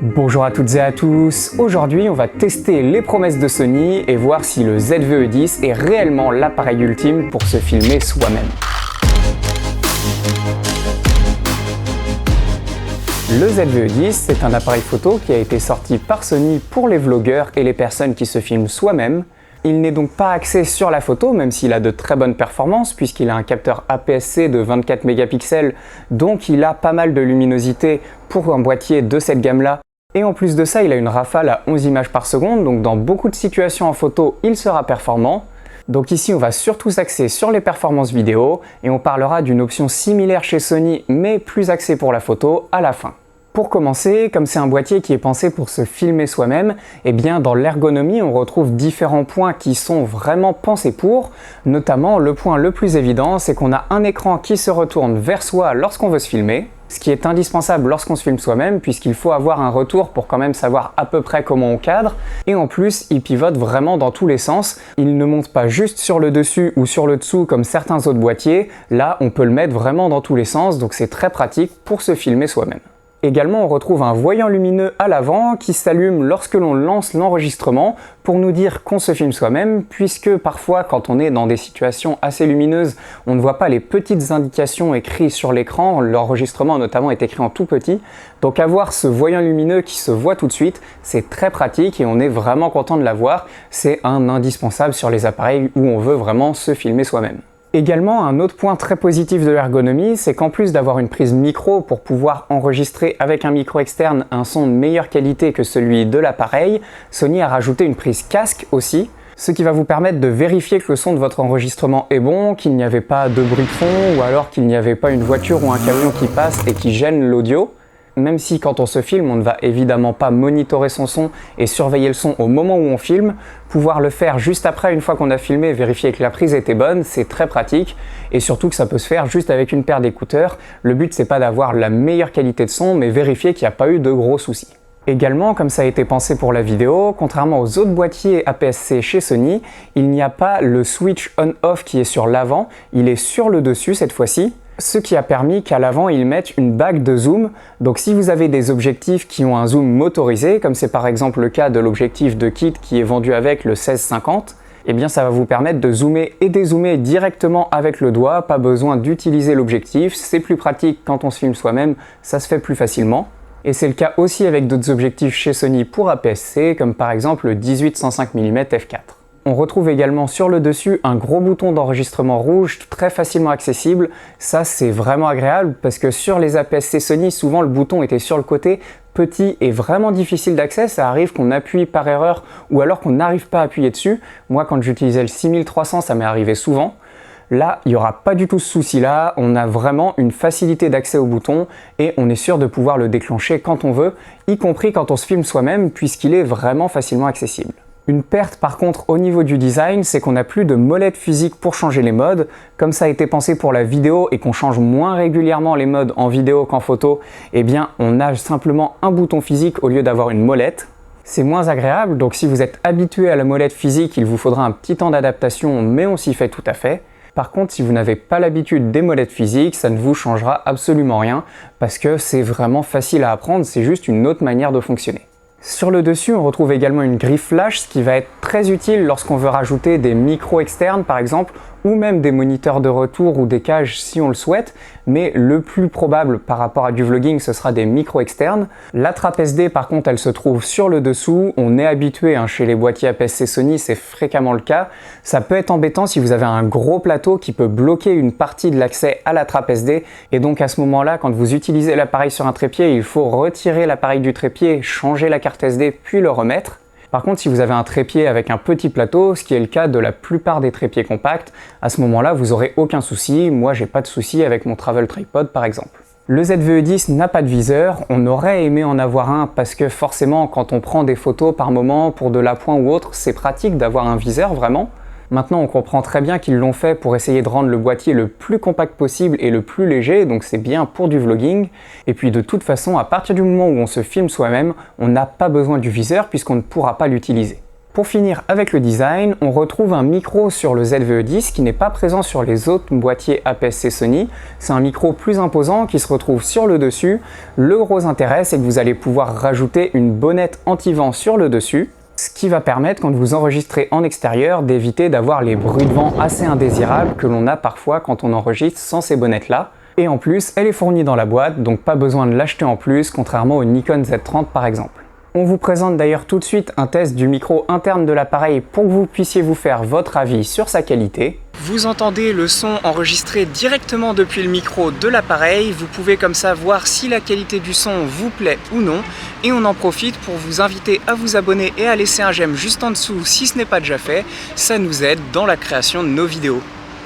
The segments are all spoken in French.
Bonjour à toutes et à tous, aujourd'hui on va tester les promesses de Sony et voir si le ZV-E10 est réellement l'appareil ultime pour se filmer soi-même. Le ZV-E10, c'est un appareil photo qui a été sorti par Sony pour les vlogueurs et les personnes qui se filment soi-même. Il n'est donc pas axé sur la photo, même s'il a de très bonnes performances, puisqu'il a un capteur APS-C de 24 mégapixels, donc il a pas mal de luminosité pour un boîtier de cette gamme-là. Et en plus de ça, il a une rafale à 11 images par seconde, donc dans beaucoup de situations en photo, il sera performant. Donc ici, on va surtout s'axer sur les performances vidéo, et on parlera d'une option similaire chez Sony, mais plus axée pour la photo, à la fin. Pour commencer, comme c'est un boîtier qui est pensé pour se filmer soi-même, eh bien dans l'ergonomie, on retrouve différents points qui sont vraiment pensés pour. Notamment, le point le plus évident, c'est qu'on a un écran qui se retourne vers soi lorsqu'on veut se filmer. Ce qui est indispensable lorsqu'on se filme soi-même, puisqu'il faut avoir un retour pour quand même savoir à peu près comment on cadre. Et en plus, il pivote vraiment dans tous les sens. Il ne monte pas juste sur le dessus ou sur le dessous comme certains autres boîtiers. Là, on peut le mettre vraiment dans tous les sens, donc c'est très pratique pour se filmer soi-même. Également, on retrouve un voyant lumineux à l'avant qui s'allume lorsque l'on lance l'enregistrement pour nous dire qu'on se filme soi-même, puisque parfois, quand on est dans des situations assez lumineuses, on ne voit pas les petites indications écrites sur l'écran. L'enregistrement notamment est écrit en tout petit. Donc avoir ce voyant lumineux qui se voit tout de suite, c'est très pratique et on est vraiment content de l'avoir. C'est un indispensable sur les appareils où on veut vraiment se filmer soi-même. Également, un autre point très positif de l'ergonomie, c'est qu'en plus d'avoir une prise micro pour pouvoir enregistrer avec un micro externe un son de meilleure qualité que celui de l'appareil, Sony a rajouté une prise casque aussi, ce qui va vous permettre de vérifier que le son de votre enregistrement est bon, qu'il n'y avait pas de bruit de fond ou alors qu'il n'y avait pas une voiture ou un camion qui passe et qui gêne l'audio. Même si quand on se filme, on ne va évidemment pas monitorer son son et surveiller le son au moment où on filme, pouvoir le faire juste après, une fois qu'on a filmé, vérifier que la prise était bonne, c'est très pratique et surtout que ça peut se faire juste avec une paire d'écouteurs. Le but c'est pas d'avoir la meilleure qualité de son, mais vérifier qu'il n'y a pas eu de gros soucis. Également, comme ça a été pensé pour la vidéo, contrairement aux autres boîtiers APS-C chez Sony, il n'y a pas le switch on-off qui est sur l'avant, il est sur le dessus cette fois-ci. Ce qui a permis qu'à l'avant, ils mettent une bague de zoom. Donc si vous avez des objectifs qui ont un zoom motorisé, comme c'est par exemple le cas de l'objectif de kit qui est vendu avec le 16-50, eh bien ça va vous permettre de zoomer et dézoomer directement avec le doigt, pas besoin d'utiliser l'objectif, c'est plus pratique quand on se filme soi-même, ça se fait plus facilement. Et c'est le cas aussi avec d'autres objectifs chez Sony pour APS-C, comme par exemple le 18-105 mm f4. On retrouve également sur le dessus un gros bouton d'enregistrement rouge très facilement accessible. Ça c'est vraiment agréable parce que sur les APS-C Sony, souvent le bouton était sur le côté, petit et vraiment difficile d'accès. Ça arrive qu'on appuie par erreur ou alors qu'on n'arrive pas à appuyer dessus. Moi quand j'utilisais le 6300, ça m'est arrivé souvent. Là, il n'y aura pas du tout ce souci-là, on a vraiment une facilité d'accès au bouton et on est sûr de pouvoir le déclencher quand on veut, y compris quand on se filme soi-même puisqu'il est vraiment facilement accessible. Une perte par contre au niveau du design, c'est qu'on n'a plus de molette physique pour changer les modes. Comme ça a été pensé pour la vidéo et qu'on change moins régulièrement les modes en vidéo qu'en photo, eh bien on a simplement un bouton physique au lieu d'avoir une molette. C'est moins agréable, donc si vous êtes habitué à la molette physique, il vous faudra un petit temps d'adaptation, mais on s'y fait tout à fait. Par contre, si vous n'avez pas l'habitude des molettes physiques, ça ne vous changera absolument rien, parce que c'est vraiment facile à apprendre, c'est juste une autre manière de fonctionner. Sur le dessus, on retrouve également une grille flash, ce qui va être très utile lorsqu'on veut rajouter des micros externes par exemple, ou même des moniteurs de retour ou des cages si on le souhaite, mais le plus probable par rapport à du vlogging, ce sera des micros externes. La trappe SD par contre, elle se trouve sur le dessous, on est habitué chez les boîtiers APS-C Sony, c'est fréquemment le cas. Ça peut être embêtant si vous avez un gros plateau qui peut bloquer une partie de l'accès à la trappe SD, et donc à ce moment-là, quand vous utilisez l'appareil sur un trépied, il faut retirer l'appareil du trépied, changer la carte SD, puis le remettre. Par contre, si vous avez un trépied avec un petit plateau, ce qui est le cas de la plupart des trépieds compacts, à ce moment-là, vous n'aurez aucun souci. Moi, j'ai pas de souci avec mon Travel Tripod par exemple. Le ZV-E10 n'a pas de viseur, on aurait aimé en avoir un parce que forcément, quand on prend des photos par moment pour de l'appoint ou autre, c'est pratique d'avoir un viseur vraiment. Maintenant, on comprend très bien qu'ils l'ont fait pour essayer de rendre le boîtier le plus compact possible et le plus léger, donc c'est bien pour du vlogging. Et puis de toute façon, à partir du moment où on se filme soi-même, on n'a pas besoin du viseur puisqu'on ne pourra pas l'utiliser. Pour finir avec le design, on retrouve un micro sur le ZVE10 qui n'est pas présent sur les autres boîtiers APS-C Sony. C'est un micro plus imposant qui se retrouve sur le dessus. Le gros intérêt, c'est que vous allez pouvoir rajouter une bonnette anti-vent sur le dessus, ce qui va permettre, quand vous enregistrez en extérieur, d'éviter d'avoir les bruits de vent assez indésirables que l'on a parfois quand on enregistre sans ces bonnettes-là. Et en plus, elle est fournie dans la boîte, donc pas besoin de l'acheter en plus, contrairement au Nikon Z30 par exemple. On vous présente d'ailleurs tout de suite un test du micro interne de l'appareil pour que vous puissiez vous faire votre avis sur sa qualité. Vous entendez le son enregistré directement depuis le micro de l'appareil. Vous pouvez comme ça voir si la qualité du son vous plaît ou non. Et on en profite pour vous inviter à vous abonner et à laisser un j'aime juste en dessous si ce n'est pas déjà fait. Ça nous aide dans la création de nos vidéos.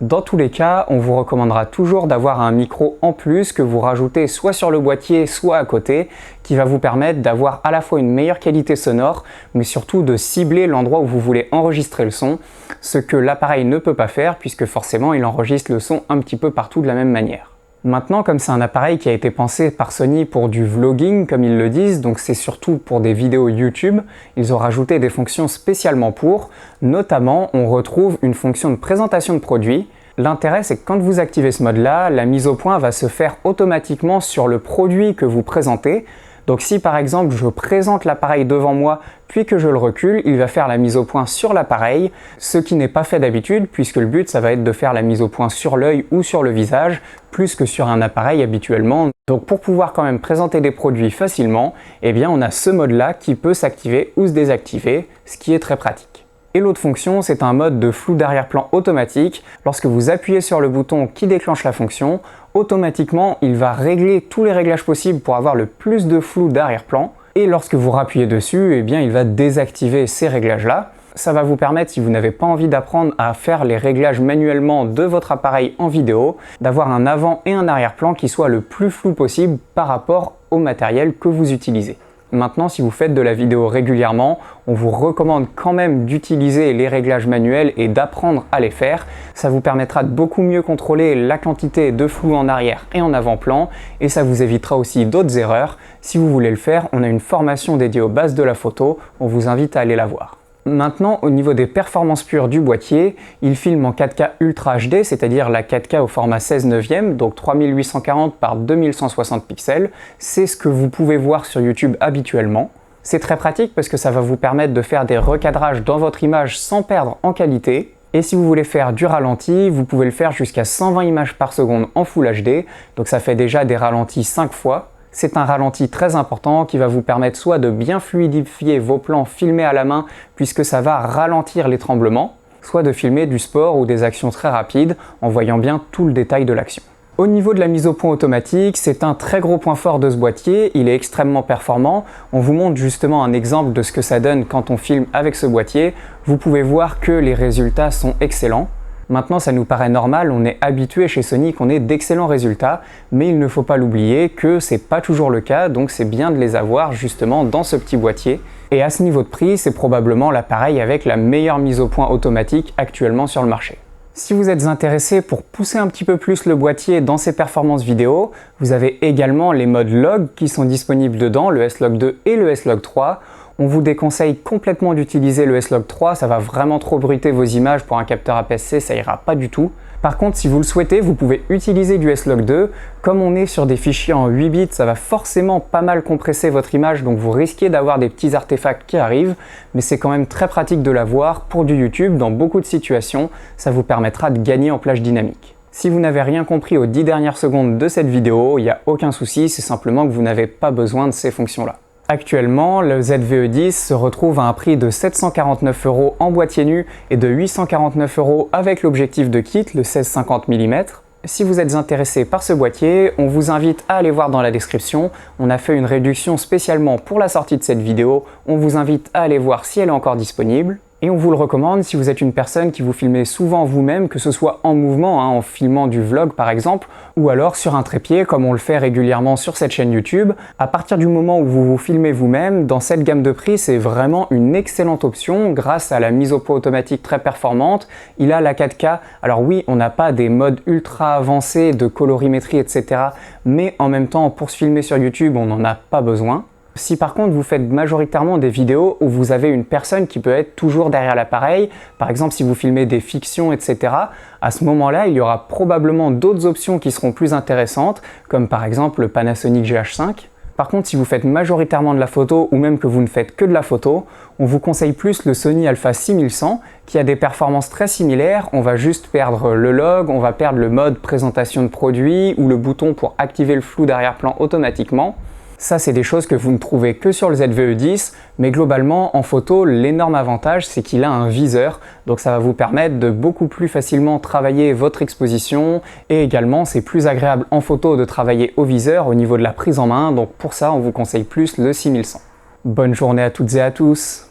Dans tous les cas, on vous recommandera toujours d'avoir un micro en plus que vous rajoutez soit sur le boîtier, soit à côté, qui va vous permettre d'avoir à la fois une meilleure qualité sonore, mais surtout de cibler l'endroit où vous voulez enregistrer le son, ce que l'appareil ne peut pas faire puisque forcément il enregistre le son un petit peu partout de la même manière. Maintenant, comme c'est un appareil qui a été pensé par Sony pour du vlogging, comme ils le disent, donc c'est surtout pour des vidéos YouTube, ils ont rajouté des fonctions spécialement pour. Notamment, on retrouve une fonction de présentation de produit. L'intérêt, c'est que quand vous activez ce mode-là, la mise au point va se faire automatiquement sur le produit que vous présentez. Donc si par exemple je présente l'appareil devant moi puis que je le recule, il va faire la mise au point sur l'appareil, ce qui n'est pas fait d'habitude puisque le but ça va être de faire la mise au point sur l'œil ou sur le visage plus que sur un appareil habituellement. Donc pour pouvoir quand même présenter des produits facilement, eh bien on a ce mode-là qui peut s'activer ou se désactiver, ce qui est très pratique. Et l'autre fonction, c'est un mode de flou d'arrière-plan automatique. Lorsque vous appuyez sur le bouton qui déclenche la fonction, automatiquement, il va régler tous les réglages possibles pour avoir le plus de flou d'arrière-plan. Et lorsque vous rappuyez dessus, eh bien, il va désactiver ces réglages-là. Ça va vous permettre, si vous n'avez pas envie d'apprendre à faire les réglages manuellement de votre appareil en vidéo, d'avoir un avant et un arrière-plan qui soit le plus flou possible par rapport au matériel que vous utilisez. Maintenant, si vous faites de la vidéo régulièrement, on vous recommande quand même d'utiliser les réglages manuels et d'apprendre à les faire. Ça vous permettra de beaucoup mieux contrôler la quantité de flou en arrière et en avant-plan et ça vous évitera aussi d'autres erreurs. Si vous voulez le faire, on a une formation dédiée aux bases de la photo, on vous invite à aller la voir. Maintenant, au niveau des performances pures du boîtier, il filme en 4K Ultra HD, c'est-à-dire la 4K au format 16:9, donc 3840 par 2160 pixels. C'est ce que vous pouvez voir sur YouTube habituellement. C'est très pratique parce que ça va vous permettre de faire des recadrages dans votre image sans perdre en qualité. Et si vous voulez faire du ralenti, vous pouvez le faire jusqu'à 120 images par seconde en Full HD, donc ça fait déjà des ralentis 5 fois. C'est un ralenti très important qui va vous permettre soit de bien fluidifier vos plans filmés à la main puisque ça va ralentir les tremblements, soit de filmer du sport ou des actions très rapides en voyant bien tout le détail de l'action. Au niveau de la mise au point automatique, c'est un très gros point fort de ce boîtier, il est extrêmement performant. On vous montre justement un exemple de ce que ça donne quand on filme avec ce boîtier. Vous pouvez voir que les résultats sont excellents. Maintenant, ça nous paraît normal, on est habitué chez Sony qu'on ait d'excellents résultats, mais il ne faut pas l'oublier que c'est pas toujours le cas, donc c'est bien de les avoir justement dans ce petit boîtier. Et à ce niveau de prix, c'est probablement l'appareil avec la meilleure mise au point automatique actuellement sur le marché. Si vous êtes intéressé pour pousser un petit peu plus le boîtier dans ses performances vidéo, vous avez également les modes log qui sont disponibles dedans, le S-Log 2 et le S-Log 3. On vous déconseille complètement d'utiliser le S-Log 3, ça va vraiment trop bruiter vos images pour un capteur APS-C, ça ira pas du tout. Par contre, si vous le souhaitez, vous pouvez utiliser du S-Log 2. Comme on est sur des fichiers en 8 bits, ça va forcément pas mal compresser votre image, donc vous risquez d'avoir des petits artefacts qui arrivent, mais c'est quand même très pratique de l'avoir pour du YouTube. Dans beaucoup de situations, ça vous permettra de gagner en plage dynamique. Si vous n'avez rien compris aux 10 dernières secondes de cette vidéo, il n'y a aucun souci, c'est simplement que vous n'avez pas besoin de ces fonctions-là. Actuellement, le ZVE10 se retrouve à un prix de 749 € en boîtier nu et de 849 € avec l'objectif de kit, le 16-50 mm. Si vous êtes intéressé par ce boîtier, on vous invite à aller voir dans la description. On a fait une réduction spécialement pour la sortie de cette vidéo. On vous invite à aller voir si elle est encore disponible. Et on vous le recommande si vous êtes une personne qui vous filmez souvent vous-même, que ce soit en mouvement, en filmant du vlog par exemple, ou alors sur un trépied comme on le fait régulièrement sur cette chaîne YouTube. À partir du moment où vous vous filmez vous-même, dans cette gamme de prix, c'est vraiment une excellente option grâce à la mise au point automatique très performante. Il a la 4K, alors oui, on n'a pas des modes ultra avancés de colorimétrie, etc. Mais en même temps, pour se filmer sur YouTube, on n'en a pas besoin. Si par contre vous faites majoritairement des vidéos où vous avez une personne qui peut être toujours derrière l'appareil, par exemple si vous filmez des fictions, etc., à ce moment-là, il y aura probablement d'autres options qui seront plus intéressantes, comme par exemple le Panasonic GH5. Par contre, si vous faites majoritairement de la photo ou même que vous ne faites que de la photo, on vous conseille plus le Sony Alpha 6100 qui a des performances très similaires. On va juste perdre le log, on va perdre le mode présentation de produit ou le bouton pour activer le flou d'arrière-plan automatiquement. Ça, c'est des choses que vous ne trouvez que sur le ZVE10, mais globalement, en photo, l'énorme avantage, c'est qu'il a un viseur, donc ça va vous permettre de beaucoup plus facilement travailler votre exposition, et également, c'est plus agréable en photo de travailler au viseur au niveau de la prise en main, donc pour ça, on vous conseille plus le 6100. Bonne journée à toutes et à tous!